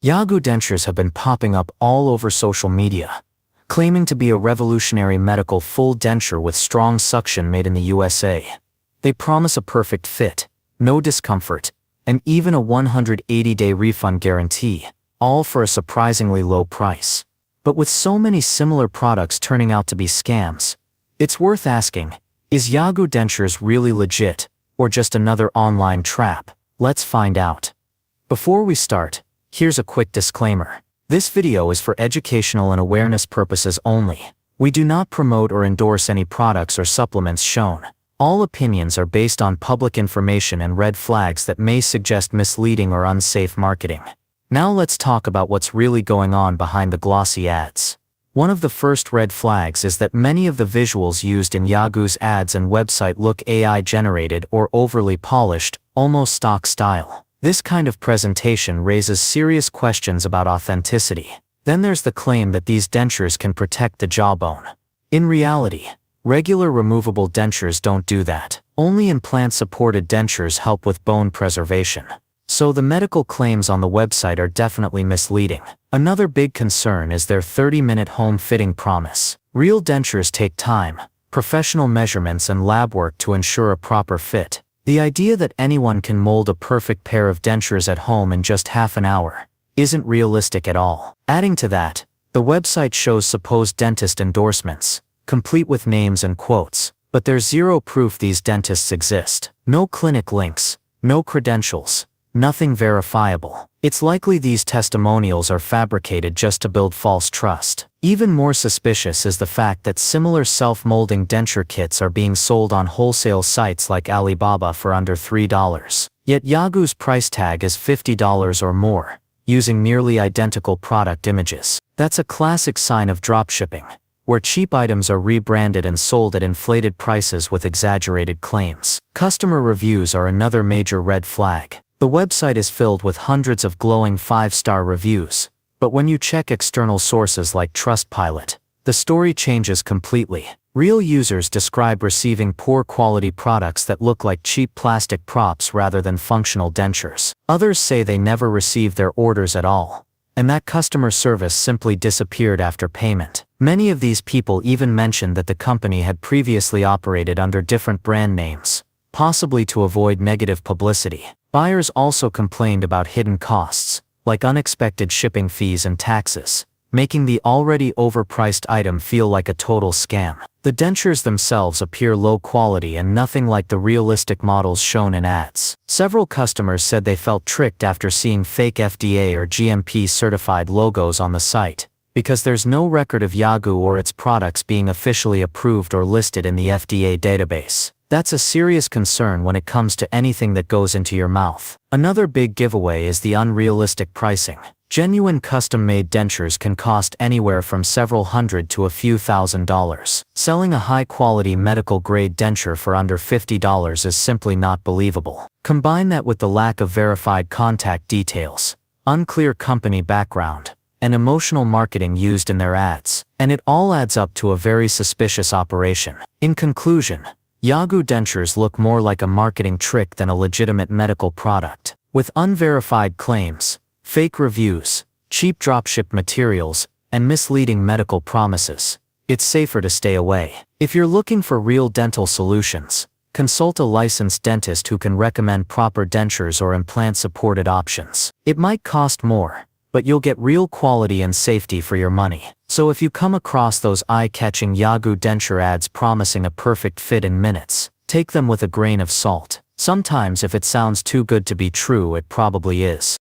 Yagoo dentures have been popping up all over social media, claiming to be a revolutionary medical full denture with strong suction made in the USA. They promise a perfect fit, no discomfort, and even a 180-day refund guarantee, all for a surprisingly low price. But with so many similar products turning out to be scams, it's worth asking, is Yagoo Dentures really legit, or just another online trap? Let's find out. Before we start, here's a quick disclaimer. This video is for educational and awareness purposes only. We do not promote or endorse any products or supplements shown. All opinions are based on public information and red flags that may suggest misleading or unsafe marketing. Now let's talk about what's really going on behind the glossy ads. One of the first red flags is that many of the visuals used in Yagoo's ads and website look AI-generated or overly polished, almost stock style. This kind of presentation raises serious questions about authenticity. Then there's the claim that these dentures can protect the jawbone. In reality, regular removable dentures don't do that. Only implant-supported dentures help with bone preservation. So the medical claims on the website are definitely misleading. Another big concern is their 30-minute home fitting promise. Real dentures take time, professional measurements and lab work to ensure a proper fit. The idea that anyone can mold a perfect pair of dentures at home in just half an hour isn't realistic at all. Adding to that, the website shows supposed dentist endorsements, complete with names and quotes, but there's zero proof these dentists exist. No clinic links, no credentials, nothing verifiable. It's likely these testimonials are fabricated just to build false trust. Even more suspicious is the fact that similar self-molding denture kits are being sold on wholesale sites like Alibaba for under $3. Yet Yagoo's price tag is $50 or more, using nearly identical product images. That's a classic sign of dropshipping, where cheap items are rebranded and sold at inflated prices with exaggerated claims. Customer reviews are another major red flag. The website is filled with hundreds of glowing 5-star reviews, but when you check external sources like Trustpilot, the story changes completely. Real users describe receiving poor quality products that look like cheap plastic props rather than functional dentures. Others say they never received their orders at all, and that customer service simply disappeared after payment. Many of these people even mentioned that the company had previously operated under different brand names, possibly to avoid negative publicity. Buyers also complained about hidden costs, like unexpected shipping fees and taxes, making the already overpriced item feel like a total scam. The dentures themselves appear low quality and nothing like the realistic models shown in ads. Several customers said they felt tricked after seeing fake FDA or GMP certified logos on the site, because there's no record of Yagu or its products being officially approved or listed in the FDA database. That's a serious concern when it comes to anything that goes into your mouth. Another big giveaway is the unrealistic pricing. Genuine custom-made dentures can cost anywhere from several hundred to a few $1,000s. Selling a high-quality medical-grade denture for under $50 is simply not believable. Combine that with the lack of verified contact details, unclear company background, and emotional marketing used in their ads, and it all adds up to a very suspicious operation. In conclusion, Yagoo dentures look more like a marketing trick than a legitimate medical product. With unverified claims, fake reviews, cheap dropship materials, and misleading medical promises, it's safer to stay away. If you're looking for real dental solutions, consult a licensed dentist who can recommend proper dentures or implant-supported options. It might cost more, but you'll get real quality and safety for your money. So if you come across those eye-catching Yagoo denture ads promising a perfect fit in minutes, take them with a grain of salt. Sometimes if it sounds too good to be true, it probably is.